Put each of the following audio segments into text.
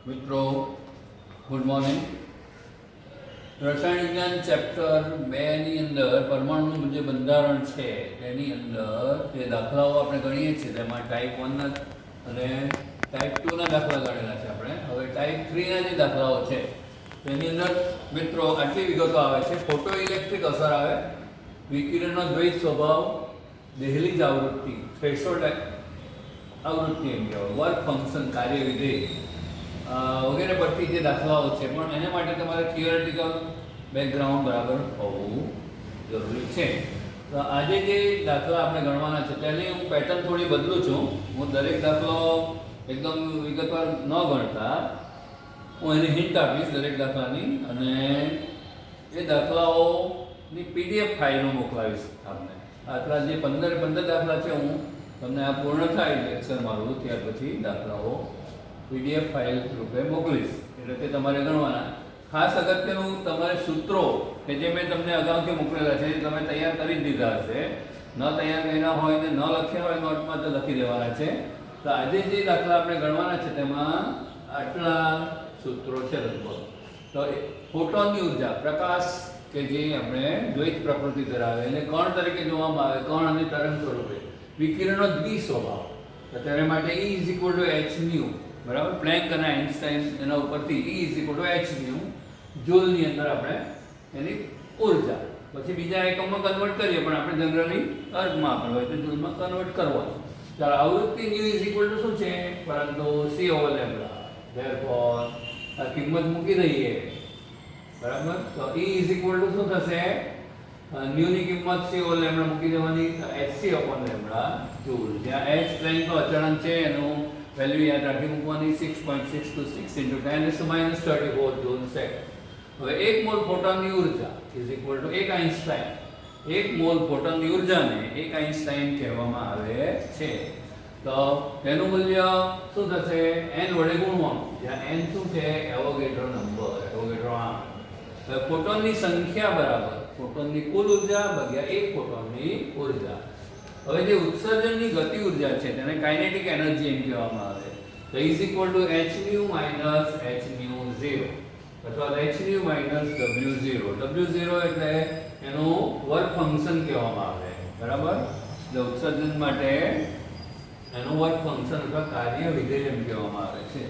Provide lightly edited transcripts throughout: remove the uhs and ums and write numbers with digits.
મિત્રો good morning. રસાયણ વિજ્ઞાન ચેપ્ટર 2ની અંદર પરમાણુનું જે બંધારણ છે તેની અંદર જે દાખલાઓ આપણે ગણીએ છીએ તેમાં ટાઈપ 1ના અને ટાઈપ 2ના દાખલા ગણેલા છે આપણે. હવે ટાઈપ 3ના જે દાખલાઓ છે તેની અંદર મિત્રો આટલી વિગતો આવે છે. ફોટો ઇલેક્ટ્રિક અસર આવે, વિકિરણનો દ્વૈત સ્વભાવ, દહેલીજ આવૃત્તિ, થ્રેશોલ્ડ આવૃત્તિ એમ કહેવાય, વર્ક ફંક્શન, કાર્ય વિધેય વગેરે પરથી જે દાખલાઓ છે, પણ એને માટે તમારે થિયોરેટિકલ બેકગ્રાઉન્ડ બરાબર હોવું જરૂરી છે. તો આજે જે દાખલા આપણે ગણવાના છે તેની હું પેટર્ન થોડી બદલું છું. હું દરેક દાખલો એકદમ વિગતવાર ન ગણતા હું એની હિન્ટ આપીશ દરેક દાખલાની, અને એ દાખલાઓની પીડીએફ ફાઇલો મોકલાવીશ આપને. આટલા જે 15 દાખલા છે હું તમને આ પૂર્ણ થાય લેક્ચર મારું ત્યાર પછી દાખલાઓ પીડીએફ ફાઇલ રૂપે મોકલીશ, એટલે તે તમારે ગણવાના. ખાસ અગત્યનું તમારે સૂત્રો કે જે મેં તમને અગાઉથી મોકલેલા છે તમે તૈયાર કરી જ દીધા હશે. ન તૈયાર કર્યા હોય ને ન લખ્યા હોય નોટમાં તો લખી દેવાના છે. તો આજે જે દાખલા આપણે ગણવાના છે તેમાં આટલા સૂત્રો છે લગભગ. તો ફોટોનની ઉર્જા, પ્રકાશ કે જે આપણે દ્વૈત પ્રકૃતિ ધરાવે એને કણ તરીકે જોવામાં આવે, કણ અને તરંગ સ્વરૂપે. વિકિરણનો દ્વિસ્વભાવ, અત્યારે માટે E = h μ, બરાબર. પ્લેન્ક અને આઇન્સ્ટાઈન એના ઉપરથી E = h μ જૂલની અંદર આપણે એની ઉર્જા. પછી બીજા એકમમાં કન્વર્ટ કરીએ, પણ આપણે જનરલી અર્ગમાં આપણે હોય તો જૂલમાં કન્વર્ટ કરવાનું. ચાલો, આવૃત્તિ μ શું છે, પરંતુ c/λ. ધેરફોર આ કિંમત મૂકી દઈએ, બરાબર. તો E શું થશે, ન્યુની કિંમત c/λ મૂકી દેવાની, hc/λ જૂલ. જ્યાં h પ્લેનનો અચળાંક છે એનું વેલ્યુ યાદ રાખી મૂકવાની, 6.626 × 10⁻34 જૂલ સેકન્ડ. હવે 1 મોલ ફોટોનની ઉર્જા = 1 આઇન્સ્ટાઈન. 1 મોલ ફોટોનની ઉર્જાને 1 આઇન્સ્ટાઈન કહેવામાં આવે છે. તો તેનું મૂલ્ય શું થશે, n વડે ગુણવાનું, જ્યાં n શું છે, એવોગેડ્રો નંબર, એવોગેડ્રો આંક. હવે ફોટોનની સંખ્યા બરાબર ફોટોનની કુલ ઉર્જા ભાગ્યા 1 ફોટોનની ઉર્જા. હવે જે ઉત્સર્જનની ગતિ ઉર્જા છે તેને કાઇનેટિક એનર્જી એમ કહેવામાં આવે. તો E = h μ - h μ0 અથવા h μ - w0. w0 એટલે એનું વર્ક ફંક્શન કહેવામાં આવે, બરાબર. એટલે ઉત્સર્જન માટે એનું વર્ક ફંક્શન અથવા કાર્ય વિધેય એમ કહેવામાં આવે છે.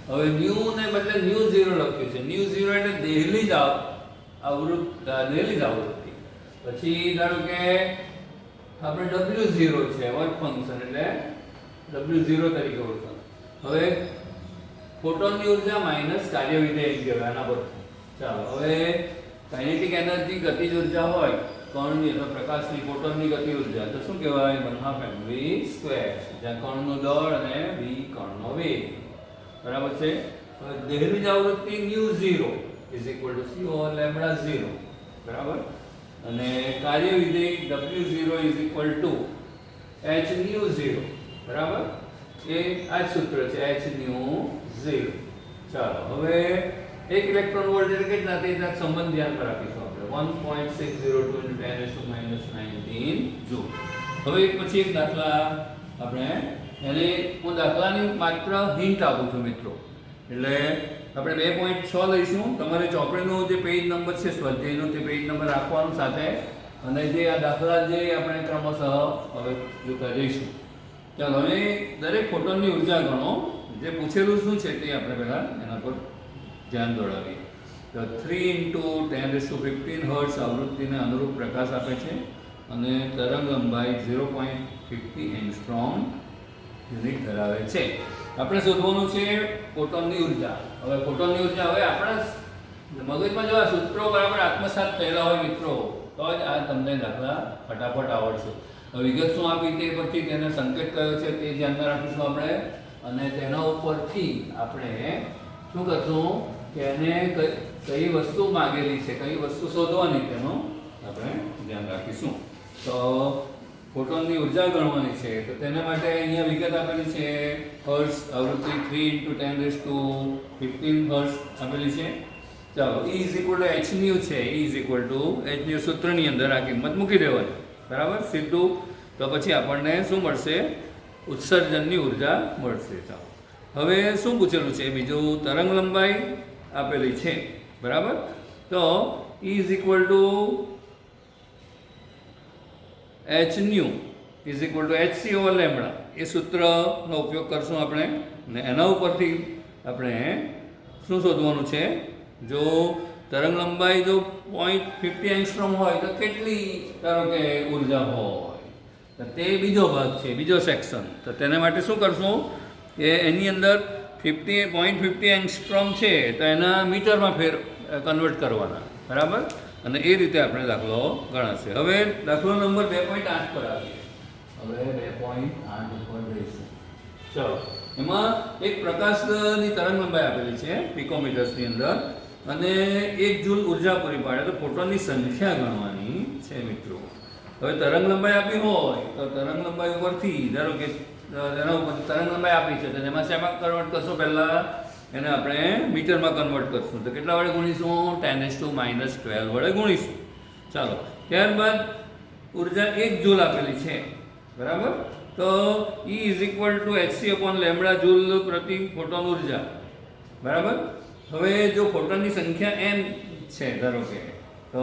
હવે ન્યુ ને બદલે μ0 લખ્યું છે. μ0 એટલે દહેલીજ આવૃત્તિ. પછી ધારો કે આપણે w0 છે વર્ક ફંક્શન, એટલે w0 તરીકે ઓળખાય. હવે ફોટોનની ઉર્જા માઈનસ કાર્ય વિધેય એમ કહેવાય આના પરથી. ચાલો, હવે કાઇનેટિક એનર્જી ગતિજ ઉર્જા હોય કણની અથવા પ્રકાશની, ફોટોનની ગતિ ઉર્જા તો શું કહેવાય, 1/2 જ્યાં કણનું દળ અને v કણનો વેગ, બરાબર છે. હવે દહેલીજ આવૃત્તિ μ0 = c/λ0, બરાબર. અને કાર્ય વિધેય w0 = h μ0, બરાબર. એ આ જ સૂત્ર છે, h μ0. ચાલો, હવે 1 ઇલેક્ટ્રોન વોલ્ટ એટલે કેટલા તે સંબંધ ધ્યાન પર રાખીશું આપણે, 1.602 × 10⁻19 જૂલ. હવે એક પછી એક દાખલા આપણે એને હું દાખલાની માત્ર હિન્ટ આપું છું મિત્રો. એટલે આપણે 2.6 લઈશું. તમારે ચોપડીનો જે પેજ નંબર છે સ્વાધ્યાયનો તે પેજ નંબર રાખવાનું સાથે, અને જે આ દાખલા જે આપણે ક્રમશઃ હવે જોતા જઈશું. ચાલો, હવે દરેક ફોટોનની ઉર્જા ગણો. જે પૂછેલું શું છે તે આપણે પહેલાં એના પર ધ્યાન દોડાવીએ. તો 3 × 10⁻15 હર્ટ્ઝ આવૃત્તિને અનુરૂપ પ્રકાશ આપે છે અને તરંગ લંબાઈ 0.50 એંગસ્ટ્રોમ યુનિટ ધરાવે છે. આપણે શોધવાનું છે ફોટોનની ઉર્જા. હવે ફોટોનની ઉર્જા, હવે આપણા મગજમાં જો આ સૂત્રો બરાબર આત્મસાત થયેલા હોય મિત્રો, તો જ આ તમને દાખલા ફટાફટ આવડશે. વિગત શું આપી તે પરથી તેને સંકેત કયો છે તે ધ્યાનમાં રાખીશું આપણે, અને તેના ઉપરથી આપણે શું કરશું કે એને કઈ વસ્તુ માંગેલી છે, કઈ વસ્તુ શોધવાની તેનું આપણે ધ્યાન રાખીશું. તો ફોટોનની ઉર્જા ગણવાની છે, તો તેના માટે અહીંયા વિગત આપેલી છે. હર્ટ્ઝ આવૃત્તિ 3 × 10⁻15 હર્ટ્ઝ આપેલી છે. ચાલો, E = h μ છે. E = h μ સૂત્રની અંદર આ કિંમત મૂકી દેવાની, બરાબર, સીધું. તો પછી આપણને શું મળશે, ઉત્સર્જનની ઉર્જા મળશે. ચાલો, હવે શું પૂછેલું છે બીજું, તરંગ લંબાઈ આપેલી છે, બરાબર. તો E is equal to h nu is equal to HC over lambda, એ સૂત્રનો ઉપયોગ કરશું આપણે, ને એના ઉપરથી આપણે શું શોધવાનું છે, જો તરંગ લંબાઈ જો 0.50 એંગસ્ટ્રોમ હોય તો કેટલી ધારો કે ઉર્જા હોય, તો તે બીજો ભાગ છે, બીજો સેક્શન. તો તેને માટે શું કરશું કે એની અંદર 0.50 એંગસ્ટ્રોમ છે તો એના મીટરમાં કન્વર્ટ કરવાના, બરાબર. અને એ રીતે આપણે દાખલો ગણાશે. હવે દાખલો નંબર 2.8 પર આવીએ. હવે 2.8 ઉપર જઈશું. ચલો, એમાં એક પ્રકાશની તરંગ લંબાઈ આપેલી છે પિકોમીટર્સની અંદર, અને 1 જૂલ ઉર્જા પૂરી પાડે તો ફોટોનની સંખ્યા ગણવાની છે મિત્રો. હવે તરંગ લંબાઈ આપી હોય તો તરંગ લંબાઈ ઉપરથી ધારો કે એના ઉપર તરંગ લંબાઈ આપી છે તો એમાં શેમાં કન્વર્ટ કરશું, પહેલાં એને આપણે મીટરમાં કન્વર્ટ કરશું. તો કેટલા વડે ગુણીશું? 10⁻⁻12 વડે ગુણીશું. ચાલો, ત્યારબાદ ઉર્જા 1 જૂલ આપેલી છે, બરાબર. તો E is equal to HC upon lambda joule પ્રતિ ફોટોન ઉર્જા, બરાબર. હવે જો ફોટોનની સંખ્યા n છે ધારો કે, તો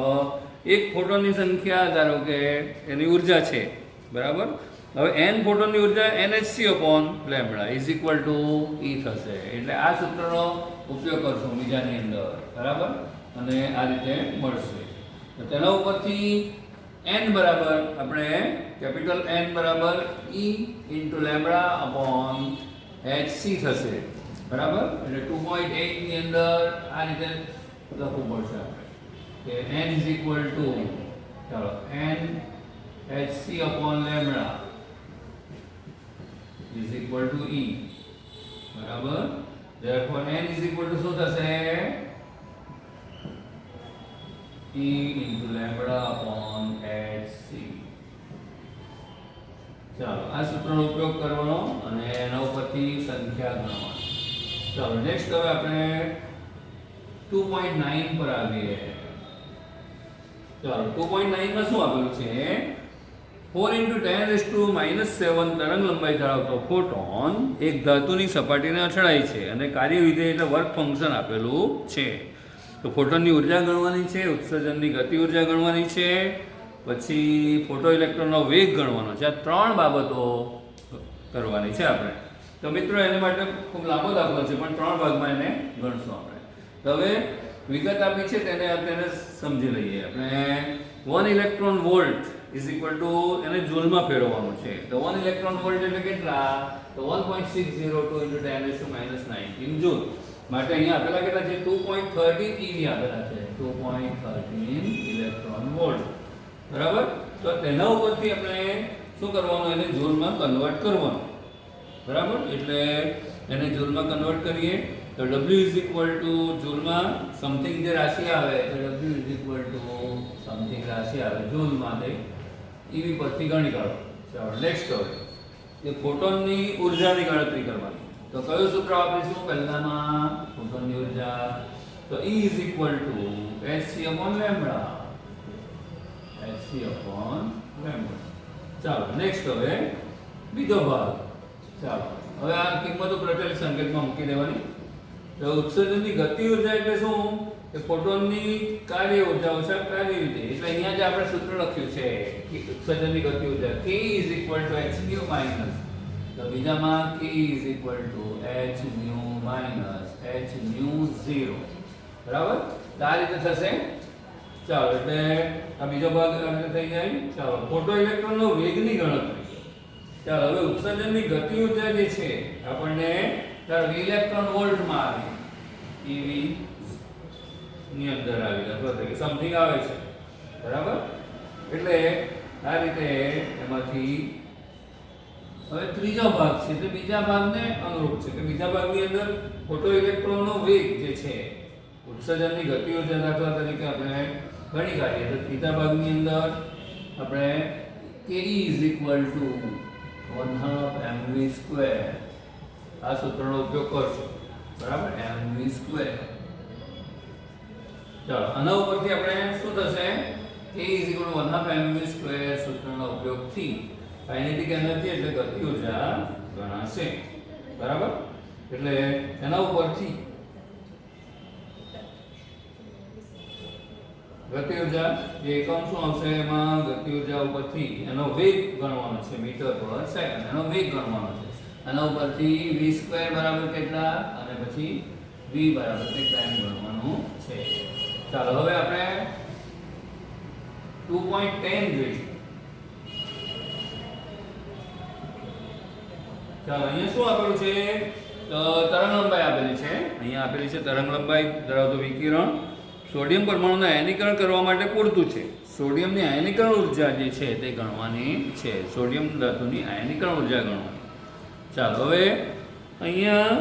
એક ફોટોનની સંખ્યા ધારો કે એની ઉર્જા છે, બરાબર. હવે n ફોટોનની ઉર્જા NHC upon lambda is equal two E થશે. એટલે આ સૂત્રનો ઉપયોગ કરશું બીજાની અંદર, બરાબર, અને આ રીતે મળશે. તો તેના ઉપરથી n બરાબર આપણે કેપિટલ N બરાબર E into lambda upon HC થશે, બરાબર. એટલે 2.8 ની અંદર આ રીતે લખવું પડશે આપણે કે n ઇઝ ઇક્વલ ટુ, ચાલો, n HC upon lambda is equal two E, બરાબર. therefore n is equal two શું થશે? E into lambda upon HC. ચાલો, આ સૂત્રનો ઉપયોગ કરવાનો અને એના ઉપરથી સંખ્યા ગણવાની. ચાલો, નેક્સ્ટ હવે આપણે 2.9 પર આવીએ. ચાલો, 2.9 માં શું આપેલું છે? 4 × 10⁻⁻7 તરંગ લંબાઈ ધરાવતો ફોટોન એક ધાતુની સપાટીને અથડાય છે અને કાર્યવિધેય એટલે વર્ક ફંક્શન આપેલું છે. તો ફોટોનની ઉર્જા ગણવાની છે, ઉત્સર્જનની ગતિ ઉર્જા ગણવાની છે, પછી ફોટો ઇલેક્ટ્રોનનો વેગ ગણવાનો છે. આ 3 બાબતો કરવાની છે આપણે. તો મિત્રો એને માટે ખૂબ લાંબો દાખલો છે પણ 3 ભાગમાં એને ગણશું આપણે. તો હવે વિગત આપી છે તેને સમજી લઈએ આપણે. 1 electron volt is equal two, એને જૂલમાં ફેરવવાનું છે. તો 1 ઇલેક્ટ્રોન વોલ્ટ એટલે કેટલા? તો 1.602 × 10⁻⁹ જૂલ. માટે અહીંયા આપેલા કેટલા છે? 2.13 eV આપેલા છે. 2.13 ઇલેક્ટ્રોન વોલ્ટ, બરાબર. તો તેના ઉપરથી આપણે શું કરવાનું? એને જૂલમાં કન્વર્ટ કરવાનું, બરાબર. એટલે એને જૂલમાં કન્વર્ટ કરીએ તો W ઇઝ ઇક્વલ ટુ, જૂલમાં સમથિંગ જે રાશિ આવે તો W is equal to something રાશિ આવે જૂલમાં, તે EV પરથી ગણી કાઢો. ચાલો, નેક્સ્ટ હવે એ ફોટોનની ઉર્જાની ગણતરી કરવાની. તો કયું સૂત્ર વાપરીશું? પહેલામાં ફોટોનની ઉર્જા, તો E is equal to HC upon lambda, HC upon lambda. ચાલો, નેક્સ્ટ હવે બીજો ભાગ. ચાલો, હવે આ કિંમતો પ્રચલિત સંકેતમાં મૂકી દેવાની. તો ઉત્સર્જનની ગતિ ઉર્જા એટલે શું? કે ફોટોનની કાર્ય ઉર્જા ઓછા કાર્ય વિધેય. એટલે અહીંયા જે આપણે સૂત્ર લખ્યું છે કે ઉત્સર્જનની ગતિ ઉર્જા K is equal two h new minus, તો બીજામાં K is equal two h new minus h new 0, બરાબર. તો આ રીતે થશે. ચાલો, એટલે આ બીજો ભાગ આ રીતે થઈ જાય. ચાલો, ફોટો ઇલેક્ટ્રોનનો વેગની ગણતરી. ચાલો, હવે ઉત્સર્જનની ગતિ ઉર્જા જે છે આપણને ઇલેક્ટ્રોન વોલ્ટમાં આવી, EV ની અંદર આવી, અથવા તો કે સમથિંગ આવે છે, બરાબર. એટલે આ રીતે એમાંથી હવે ત્રીજો ભાગ છે તે બીજા ભાગને અનુરૂપ છે કે બીજા ભાગની અંદર ફોટો ઇલેક્ટ્રોનનો વેગ જે છે, ઉત્સર્જનની ગતિ ઉર્જા દાખલા તરીકે આપણે ગણી કાઢીએ તો ત્રીજા ભાગની અંદર આપણે Ke is equal two 1/2 mv², આ સૂત્રનો ઉપયોગ કરશું, બરાબર, mv². ચાલો, આના ઉપરથી આપણે શું થશે? K is equal two 1/2 mv² સૂત્રનો ઉપયોગથી કાઇનેટિક એનર્જી એટલે ગતિ ઉર્જા ગણાશે, બરાબર. એટલે એના ઉપરથી ગતિ ઉર્જા જે એકમ શું આવશે એમાં ગતિ ઉર્જા ઉપરથી એનો વેગ ગણવાનો છે મીટર પર સેકન્ડ, એનો વેગ ગણવાનો છે. એના ઉપરથી v² બરાબર કેટલા અને પછી v બરાબર કેટલા એમ ગણવાનું છે. ચાલો હવે આપણે 2.10 જોઈશું. ચાલો અહીંયા શું આપેલું છે? તરંગ લંબાઈ આપેલી છે. અહીંયા આપેલી છે તરંગ લંબાઈ ધરાવતું વિકિરણ સોડિયમ પરમાણુને આયનીકરણ કરવા માટે પૂરતું છે. સોડિયમની આયનીકરણ ઉર્જા જે છે તે ગણવાની છે. સોડિયમ ધાતુની આયનીકરણ ઉર્જા ગણવાની. ચાલો હવે અહીંયા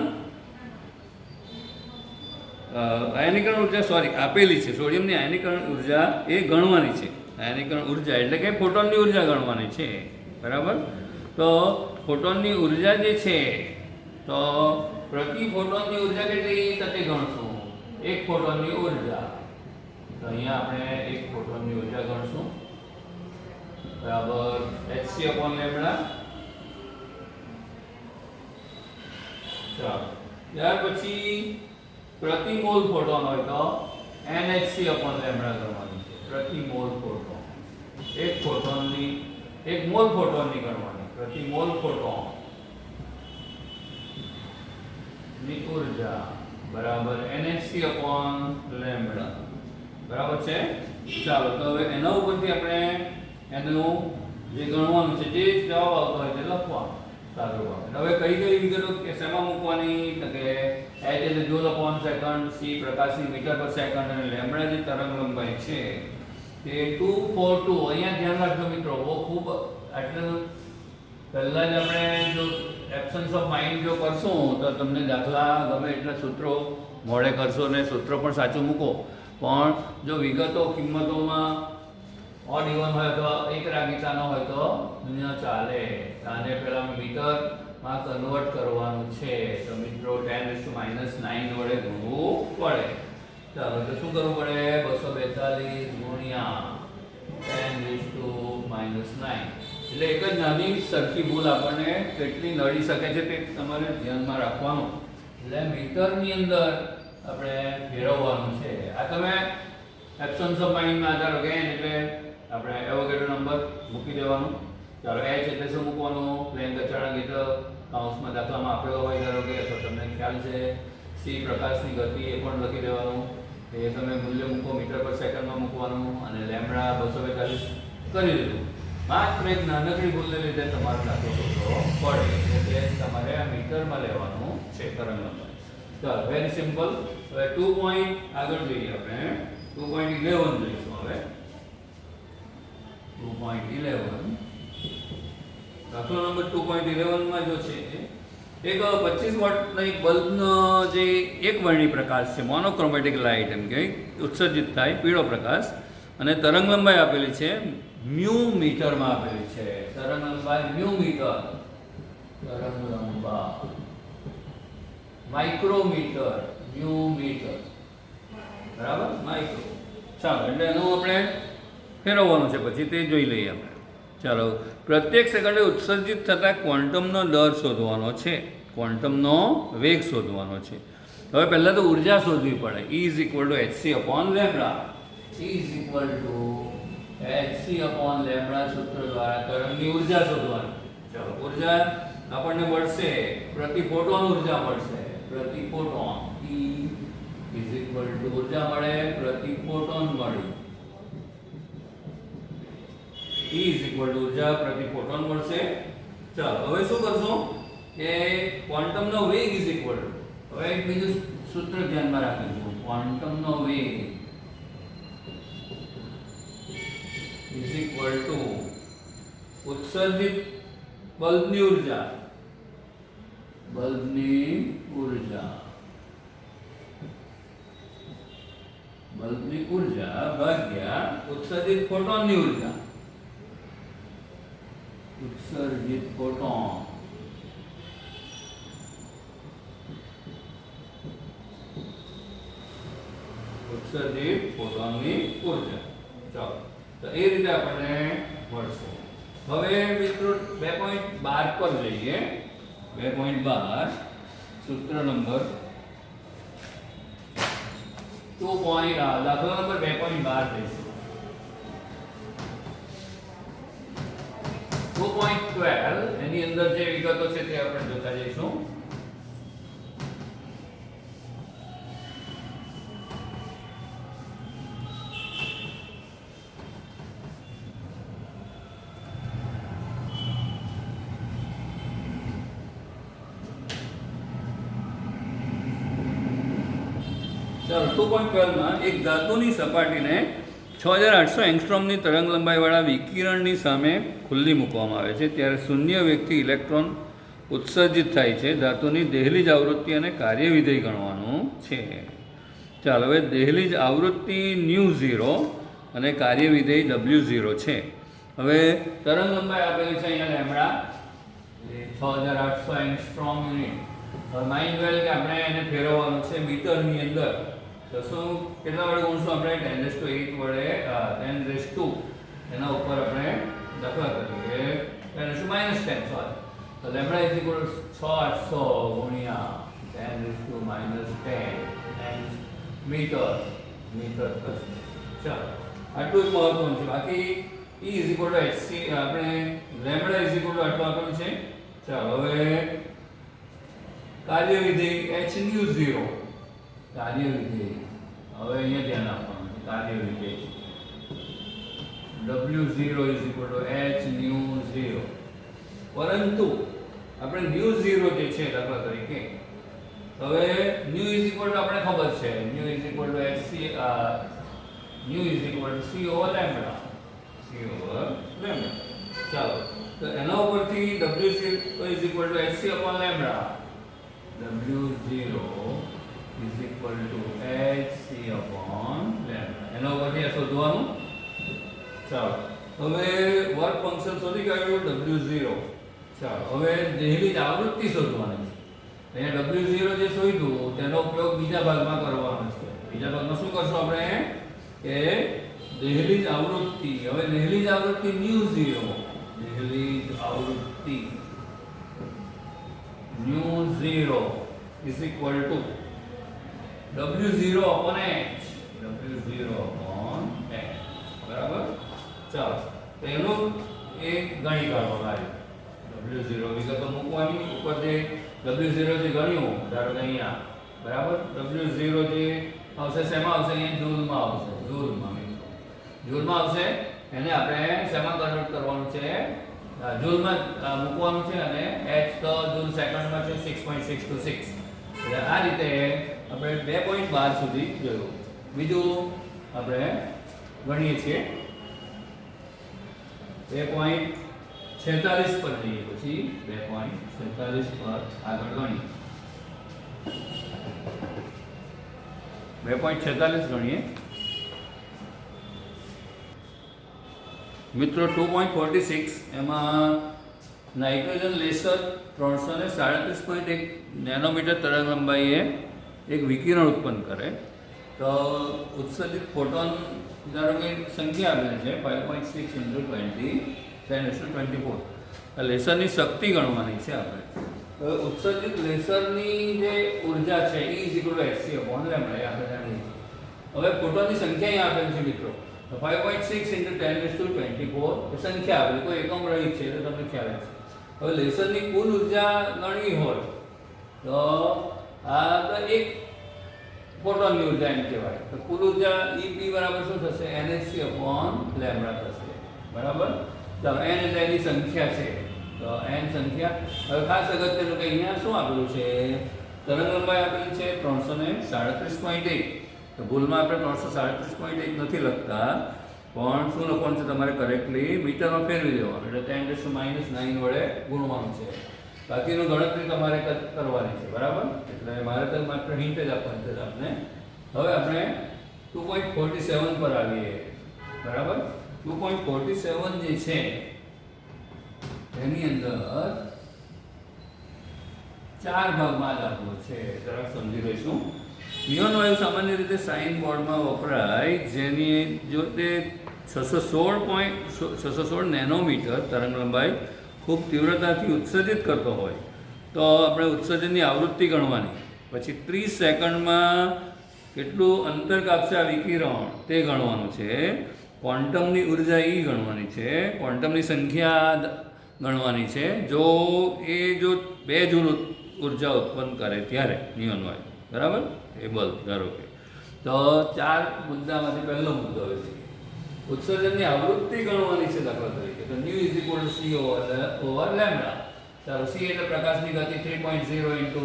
આયનીકરણ ઉર્જા આપેલી છે. સોડિયમની આયનીકરણ ઉર્જા એ ગણવાની છે. આયનીકરણ ઉર્જા એટલે કે ફોટોનની ઉર્જા ગણવાની છે. બરાબર? તો ફોટોનની ઉર્જા જે છે તો પ્રતિ ફોટોનની ઉર્જા કેટલી થતી ગણશું? એક ફોટોનની ઉર્જા. તો અહીંયા આપણે એક ફોટોનની ઉર્જા ગણશું બરાબર hc/λ. ચાલો ત્યાર પછી પ્રતિ મોલ ફોટોન હોય તો nhc/λ ગણવાની છે. પ્રતિ મોલ ફોટોન એક મોલ ફોટોનની ગણવાની. પ્રતિ મોલ ફોટોન ની ઉર્જા બરાબર nhc/λ બરાબર છે. ચાલો તો હવે એના ઉપરથી આપણે એનું જે ગણવાનું છે જે જવાબ આવતો હોય તે લખવાનું. સારું બાબત. હવે કઈ વિગતો કે શેમાં મૂકવાની? તો કે h એટલે જૂલ/સેકન્ડ, c પ્રકાશની મીટર પર સેકન્ડ અને લેમ્બડા જે તરંગ લંબાઈ છે તે 242. અહીંયા ધ્યાન રાખજો મિત્રો, બહુ ખૂબ આટલું પહેલા જ આપણે જો એબ્સન્સ ઓફ માઇન્ડ જો કરશું તો તમને દાખલા ગમે એટલા સૂત્રો મોડે કરશો ને સૂત્ર પણ સાચું મૂકો, પણ જો વિગતો કિંમતોમાં ઓડ ઇવન હોય તો એક રાગીતાનો હોય તો ન ચાલે. આને પહેલા મીટરમાં કન્વર્ટ કરવાનું છે તો મિત્રો 10⁻⁹ વડે ગુણવું પડે. ચાલો તો શું કરવું પડે? 242 ગુણ્યા 10⁻⁹. એટલે એક જ નાની સરખી ભૂલ આપણને કેટલી નડી શકે છે તે તમારે ધ્યાનમાં રાખવાનું. એટલે મીટરની અંદર આપણે ફેરવવાનું છે. આ તમે એબ્સન્સ ઓફ માઇન્ડમાં આધાર ગેન એટલે આપણે એવોગેડ્રો નંબર મૂકી દેવાનું. ચાલો h એટલે શું મૂકવાનું? પ્લેન ગતિચાળક કૌંસમાં દાખલામાં આપેલો હોય ધારો કે તો તમને ખ્યાલ છે. c પ્રકાશની ગતિ એ પણ લખી દેવાનું. એ તમે મૂલ્ય મૂકો મીટર પર સેકન્ડમાં મૂકવાનું અને લેમ્બડા 242 કરી દીધું. માત્ર એક નાનકડી ભૂલને લીધે તમારો દાખલો ખોટો પડે એટલે તમારે આ મીટરમાં લેવાનું છે તરંગ લંબાઈ. ચાલો વેરી સિમ્પલ. હવે 2 પોઈન્ટ આગળ જોઈએ આપણે 2.11 લઈશું. હવે 2.11 દાખલો નંબર 2.11 માં જો છે એક 25 વોટના એક બલ્બનો જે એક વર્ણી પ્રકાશ છે મોનોક્રોમેટિક લાઇટ એમ કે ઉત્સર્જિત થાય પીળો પ્રકાશ અને તરંગ લંબાઈ આપેલી છે મ્યુ મીટરમાં આપેલી છે. તરંગ લંબાઈ મ્યુ મીટર, તરંગ લંબાઈ માઇક્રોમીટર, મ્યુ મીટર બરાબર માઇક્રો. ચાલો એટલે એનું આપણે ફેરવવાનું છે પછી તે જોઈ લઈએ આપણે. ચાલો પ્રત્યેક સેકન્ડે ઉત્સર્જિત થતા ક્વોન્ટમનો દર શોધવાનો છે, ક્વોન્ટમનો વેગ શોધવાનો છે. હવે પહેલાં તો ઉર્જા શોધવી પડે. E = hc/λ. E = hc/λ સૂત્ર દ્વારા તરંગની ઉર્જા શોધવાની. ચાલો ઉર્જા આપણને મળશે પ્રતિ ફોટોન ઉર્જા મળશે. પ્રતિ ફોટોન E = ઉર્જા મળે પ્રતિ ફોટોન મળી. E = ઉર્જા પ્રતિ ફોટોન મળશે. ચાલો હવે શું કરશું કે ક્વોન્ટમનો વેગ હવે એક બીજું સૂત્ર ધ્યાનમાં રાખીશું. ક્વોન્ટમનો વેગ ઉત્સર્જિત બલ્બની ઉર્જા ભાગ્યા ઉત્સર્જિત ફોટોનની ઉર્જા. ઉત્સર્જિત ફોટોન ઉત્સર્જિત ફોટોનની ઉર્જા. ચાલો તો એ રીતે આપણને મળશે. હવે મિત્રો 2.12 પર જઈએ. 2.12 સૂત્ર નંબર 2. દાખલા નંબર 2.12 લઈશું. 2.12 એની અંદર જે વિગતો છે તે આપણે જોતા જઈશું. ચાલો 2.12 માં એક ધાતુની સપાટીને 6800 એંગસ્ટ્રોમની તરંગ લંબાઈવાળા વિકિરણની સામે ખુલ્લી મૂકવામાં આવે છે ત્યારે શૂન્ય વેગથી ઇલેક્ટ્રોન ઉત્સર્જિત થાય છે. ધાતુની દહેલીજ આવૃત્તિ અને કાર્યવિધેય ગણવાનું છે. ચાલો હવે દહેલીજ આવૃત્તિ ν0 અને કાર્યવિધેય W0 છે. હવે તરંગ લંબાઈ આપેલી છે અહીંયા લેમ્બડા 6800 એંગસ્ટ્રોમ યુનિટ. હવે માઇન્ડ વેલ કે આપણે એને ફેરવવાનું છે મીટરની અંદર. તો શું કેટલા વડે ગુણશું આપણે 10⁸ વડે 10⁻². એના ઉપર આપણે દાખલા કરીએ 10⁻10 સોરી. તો લેમ્બડા ઇઝ ઇક્વલ ટુ 6800 ગુણ્યા 10⁻10 મીટર થશે. ચાલો આટલું જ મહત્વનું છે. બાકી E is equal to hc આપણે લેમ્બડા ઇઝ ઇક્વલ ટુ આટલું આપેલું છે. ચાલો હવે કાર્યવિધેય hν0 કાર્યવિધેય હવે અહીંયા ધ્યાન આપવાનું છે. કાર્યવિધેય W0 is equal two hν0 પરંતુ આપણે ν0 જે છે દાખલા તરીકે હવે ν ઇઝ ઇક્વલ ટુ આપણે ખબર છે ν is equal to hc ν is equal to c over lambda ચાલો તો એના ઉપરથી W0 is equal to hc upon lambda W0 is equal to hc upon lambda. એના ઉપરથી આ શોધવાનું. ચાલો હવે વર્ક ફંક્શન શોધી કાઢ્યું W0. ચાલો હવે દહેલીજ આવૃત્તિ શોધવાની છે. અહીંયા W0 જે શોધ્યું તેનો ઉપયોગ બીજા ભાગમાં કરવાનો છે. બીજા ભાગમાં શું કરશું આપણે કે દહેલીજ આવૃત્તિ. હવે દહેલીજ આવૃત્તિ ν0 દહેલીજ આવૃત્તિ ν0 is equal to W0 upon h. W0 upon h. બરાબર. ચાલો તો એનું એક ગણી કાઢવાનું. W0 વિગતો મૂકવાની. ઉપર જે W0 જે ગણ્યું ધારો કે અહીંયા બરાબર W0 જે આવશે શેમાં આવશે અહીંયા જૂલમાં આવશે. જૂલમાં આવશે. એને આપણે શેમાં કન્વર્ટ કરવાનું છે જૂલમાં મૂકવાનું છે અને h તો જૂલ સેકન્ડમાં છે 6.626. એટલે આ રીતે આપણે 2.12 સુધી જોયું. બીજું આપણે ગણીએ છીએ 2.46 પર જઈએ પછી 2.46 પર આગળ ગણીએ 2.46 ગણીએ મિત્રો. 2.46 એમાં નાઇટ્રોજન લેસર 337.1 નેનોમીટર તરંગ લંબાઈએ એક વિકિરણ ઉત્પન્ન કરે તો ઉત્સર્જિત ફોટોન ધારો કે સંખ્યા આપેલી છે 5.6 × 10⁻24. આ લેસરની શક્તિ ગણવાની છે આપણે. હવે ઉત્સર્જિત લેસરની જે ઉર્જા છે E = hc upon lambda એ આપણે જાણીએ છીએ. હવે ફોટોનની સંખ્યા અહીં આપેલી છે મિત્રો. તો 5.6 × 10⁻24 એ સંખ્યા આપેલી કોઈ એકમ રહી છે તો તમને ખ્યાલ છે. હવે લેસરની કુલ ઉર્જા ગણવી હોય તો આ તો એક ફોટોનની ઉર્જા એમ કહેવાય. તો કુલ ઉર્જા EP બરાબર શું થશે nhc upon lambda થશે. બરાબર. ચાલો n એટલે એની સંખ્યા છે તો n સંખ્યા. હવે ખાસ અગત્યનું કે અહીંયા શું આપેલું છે તરંગ લંબાઈ આપેલી છે 337.1. તો ભૂલમાં આપણે 337.1 નથી લખતા પણ શું લખવાનું છે તમારે કરેક્ટલી મીટરમાં ફેરવી દેવાનું એટલે 10⁻9 વડે ગુણવાનું છે. બાકીનું ગણતરી તમારે કરવાની છે. બરાબર. એટલે મારે તો માત્ર હિન્ટ જ આપવાની છે આપને. હવે આપણે 2.47 પર આવીએ. બરાબર. 2.47 જે છે એની અંદર 4 ભાગમાં દાખલો છે. જરાક સમજી લઈશું. નિયોન વાયુ સામાન્ય રીતે સાઇન બોર્ડમાં વપરાય જેની જો તે 616 નેનોમીટર તરંગ લંબાઈ ખૂબ તીવ્રતાથી ઉત્સર્જિત કરતો હોય તો આપણે ઉત્સર્જનની આવૃત્તિ ગણવાની, પછી 30 સેકન્ડમાં કેટલું અંતર કાપશે આ વિકિરણ તે ગણવાનું છે, ક્વોન્ટમની ઉર્જા એ ગણવાની છે, ક્વોન્ટમની સંખ્યા ગણવાની છે જો 2 જૂલ ઉર્જા ઉત્પન્ન કરે ત્યારે નિયોન વાયુ, બરાબર, એ બલ્બ ધારો કે. તો 4 મુદ્દામાંથી પહેલો મુદ્દો હોય છે ઉત્સર્જનની આવૃત્તિ ગણવાની છે. દાખલા તરીકે તો new is equal two C over lambda. ચાલો, સી એટલે પ્રકાશની ગતિ 3.0 ઇન્ટુ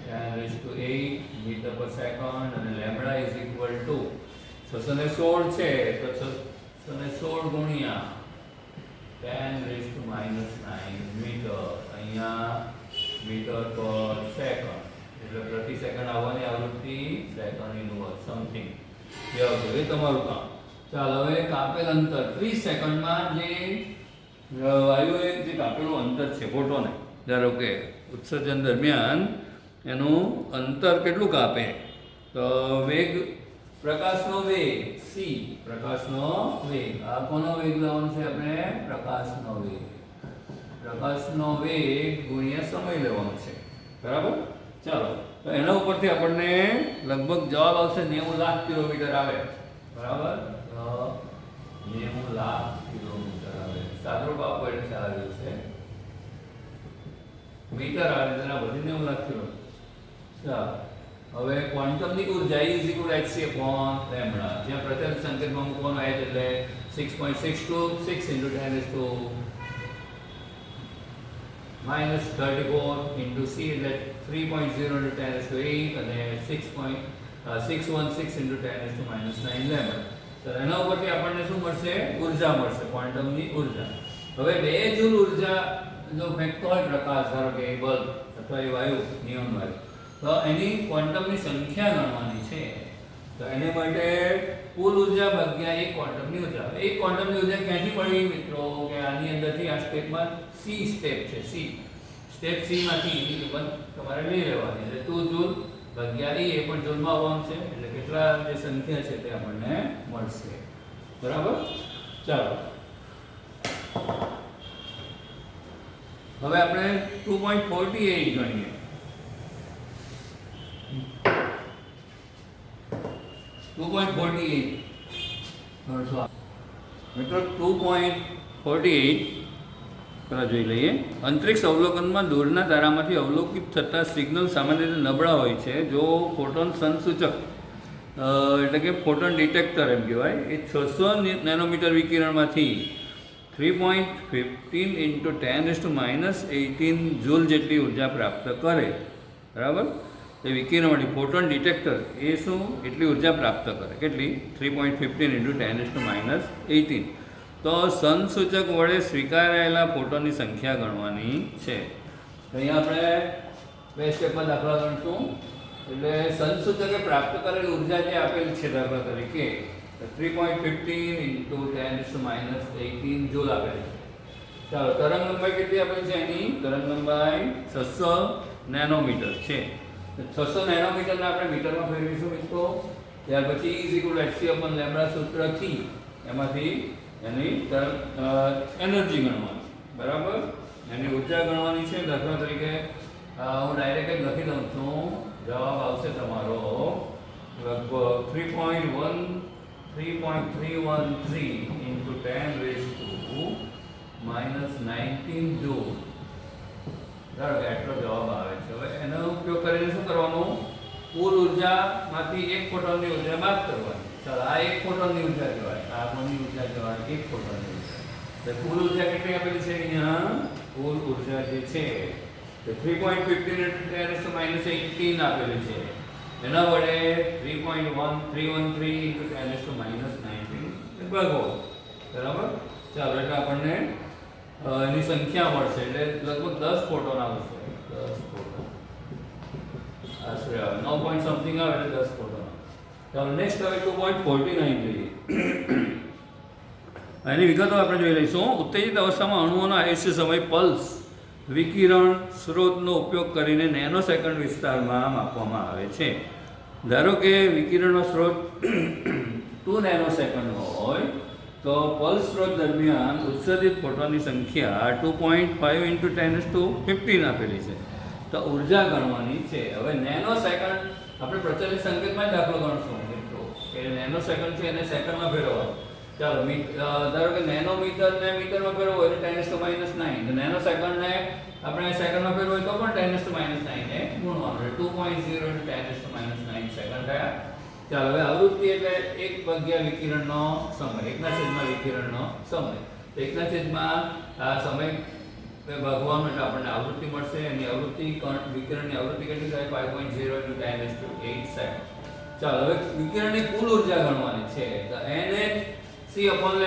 10⁸ મીટર પર સેકન્ડ, અને લેમ્ડા ઇઝ ઇક્વલ ટુ 616 છે તો 616 ગુણ્યા 10⁻⁹ મીટર, અહીંયા મીટર પર સેકન્ડ, એટલે પ્રતિ સેકન્ડ આવવાની આવૃત્તિ સેકન્ડ ઇનવર્સ સમથિંગ એ તમારું કામ. ચાલો, હવે કાપેલ અંતર 30 સેકન્ડમાં જે વાયુએ જે કાપેલું અંતર છે ફોટોને, ધારો કે ઉત્સર્જન દરમિયાન એનું અંતર કેટલું કાપે, તો વેગ, પ્રકાશનો વેગ c, પ્રકાશનો વેગ, આ કોનો વેગ લેવાનો છે આપણે, પ્રકાશનો વેગ ગુણ્યા સમય લેવાનો છે, બરાબર. ચાલો, તો એના ઉપરથી આપણને લગભગ જવાબ આવશે 90 લાખ કિલોમીટર આવે, બરાબર. 90 લાખ કિલોમીટર આવે, સાદરો બાપો એટલે ખ્યાલ આવ્યો છે, મીટર આવે તેના બધી 90 લાખ કિલોમીટર. ચાલો, હવે ક્વોન્ટમની ઉર્જા is equal to hc upon lambda, જ્યાં પ્રચંડ સંકેતમાં મૂકવાનો h એટલે 6.626 × 10⁻34 ઇન્ટુ c એટલે 3.0 × 10⁸ અને 6.616 × 10⁻⁹ લેમ્ડા. તો એના ઉપરથી આપણને શું મળશે, ઉર્જા મળશે, ક્વોન્ટમની ઉર્જા. હવે 2 જૂલ ઉર્જા જો ફેંકતો હોય પ્રકાશ, ધારો કે એ બલ્બ અથવા એ વાયુ, નિયોન વાયુ, તો એની ક્વોન્ટમની સંખ્યા ગણવાની છે. તો એને માટે કુલ ઉર્જા ભાગ્યા એક ક્વોન્ટમની ઉર્જા. એક ક્વોન્ટમની ઉર્જા ક્યાંથી મળી મિત્રો, કે આની અંદરથી આ સ્ટેપમાં સી સ્ટેપ છે, સ્ટેપ સી માંથી એની કિંમત તમારે લઈ લેવાની, એટલે 2 જૂલ ભાગ્યા એ પણ જૂલમાં આવવાનું છે, એટલે કેટલા જે સંખ્યા છે તે આપણને મળશે, બરાબર. ચાલો, હવે આપણે 2.48 ગણીએ. મિત્રો 2.48 પહેલાં જોઈ લઈએ. અંતરિક્ષ અવલોકનમાં દૂરના તારામાંથી અવલોકિત થતા સિગ્નલ સામાન્ય રીતે નબળા હોય છે. જો ફોટોન સંસૂચક એટલે કે ફોટોન ડિટેક્ટર એમ કહેવાય, એ 600 નેનોમીટર વિકિરણમાંથી 3.15 × 10⁻⁸ જૂલ જેટલી ઉર્જા પ્રાપ્ત કરે, બરાબર. એ વિકિરણવાળી ફોટોન ડિટેક્ટર એ શું એટલી ઉર્જા પ્રાપ્ત કરે, કેટલી, 3.15 × 10⁻⁸. તો સંસૂચક વડે સ્વીકારાયેલા ફોટોનની સંખ્યા ગણવાની છે. અહીંયા આપણે 2 સ્ટેપમાં દાખલા ગણશું. એટલે સંસૂચકે પ્રાપ્ત કરેલ ઉર્જા જે આપેલી છે, દાખલા તરીકે 3.15 × 10⁻⁸ જૂલ આપેલી છે. ચાલો, તરંગ લંબાઈ કેટલી આપેલી છે, એની તરંગ લંબાઈ 600 નેનોમીટર છે. 600 નેનોમીટરને આપણે મીટરમાં ફેરવીશું મિત્રો. ત્યાર પછી is equal to hc upon lambda સૂત્રથી એમાંથી એની એનર્જી ગણવાની, બરાબર, એની ઉર્જા ગણવાની છે. દાખલા તરીકે હું ડાયરેક્ટ જ લખી દઉં છું, જવાબ આવશે તમારો લગભગ 3.313 × 10⁻⁹ જૂલ, ધારો કે આટલો જવાબ આવે છે. હવે એનો ઉપયોગ કરીને શું કરવાનું, કુલ ઉર્જામાંથી એક ફોટોનની ઉર્જા બાદ કરવાની. ચાલો, આ એક ફોટોનની ઉર્જા કહેવાય, આ કોની ઉર્જા કહેવાય, એક ફોટોનની ઉર્જા. તો કુલ ઉર્જા કેટલી આપેલી છે અહીંયા, કુલ ઉર્જા જે છે તે 3.15 × 10⁻⁸ આપેલી છે. એના વડે 3.1313 × 10⁻⁹ ભાગો, બરાબર. ચાલો, એટલે આપણને એની સંખ્યા મળશે, એટલે લગભગ 10 ફોટોન આવશે, 10 ફોટોન આશરે 9 પોઈન્ટ સમથિંગ આવે એટલે 10 ફોટોન. ચાલો, નેક્સ્ટ હવે 2.49 જોઈએ. એની વિગતો આપણે જોઈ લઈશું. ઉત્તેજિત અવસ્થામાં અણુઓનો આયુષ્ય સમય પલ્સ વિકિરણ સ્ત્રોતનો ઉપયોગ કરીને નેનો સેકન્ડ વિસ્તારમાં માપવામાં આવે છે. ધારો કે વિકિરણનો સ્ત્રોત 2 નેનો સેકન્ડનો હોય તો પલ્સ સ્ત્રોત દરમિયાન ઉત્સર્જિત ફોટોનની સંખ્યા 2.5 ઇન્ટુ 10⁻15 આપેલી છે. તો ઉર્જા ગણવાની છે. હવે નેનો સેકન્ડ આપણે પ્રચલિત સંકેતમાં જ દાખલો ગણશું મિત્રો કે નેનો સેકન્ડ છે એને સેકન્ડમાં ફેરવવાનો. ચાલો ધારો કે નેનોમીટરને મીટરમાં ફેરવો હોય તો 10⁻⁹ તો નેનો સેકન્ડને આપણે સેકન્ડમાં ફેરવો હોય તો પણ 10⁻⁹ ને ગુણવાનું એટલે 2.0 × 10⁻⁹ સેકન્ડ થયા. ચાલો હવે આવૃત્તિ એટલે એક ભાગ્યા વિકિરણનો સમય, એકના છેદમાં વિકિરણનો સમય. એકના છેદમાં આ સમય ભાગવામાં એટલે આપણને આવૃત્તિ મળશે. એની આવૃત્તિ વિકિરણની આવૃત્તિ કેટલી થાય? 5.0 × 10⁸ સેકન્ડ. ચાલો હવે વિકિરણની કુલ ઉર્જા ગણવાની છે. તો એને c/λ પણ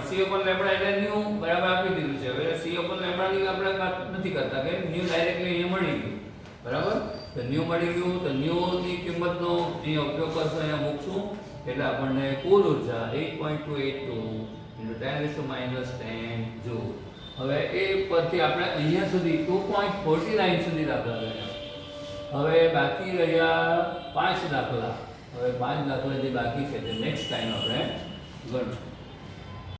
c/λ એટલે ન્યુ બરાબર આપી દીધું છે. હવે c/λ ની આપણે વાત નથી કરતા કે ન્યુ ડાયરેક્ટલી અહીંયા મળી ગયું બરાબર. તો ન્યુ મળી ગયું તો ન્યુ ની કિંમતનો અહીંયા ઉપયોગ કરશું, અહીંયા મૂકશું એટલે આપણને કુલ ઉર્જા 8.282 × 10⁻10 જૂલ. હવે એ પરથી આપણે અહીંયા સુધી 2.49 સુધી દાખલા ગણ્યા. હવે બાકી રહ્યા 5 દાખલા. હવે 5 દાખલા જે બાકી છે તે નેક્સ્ટ ટાઈમ આપણે ગણશું.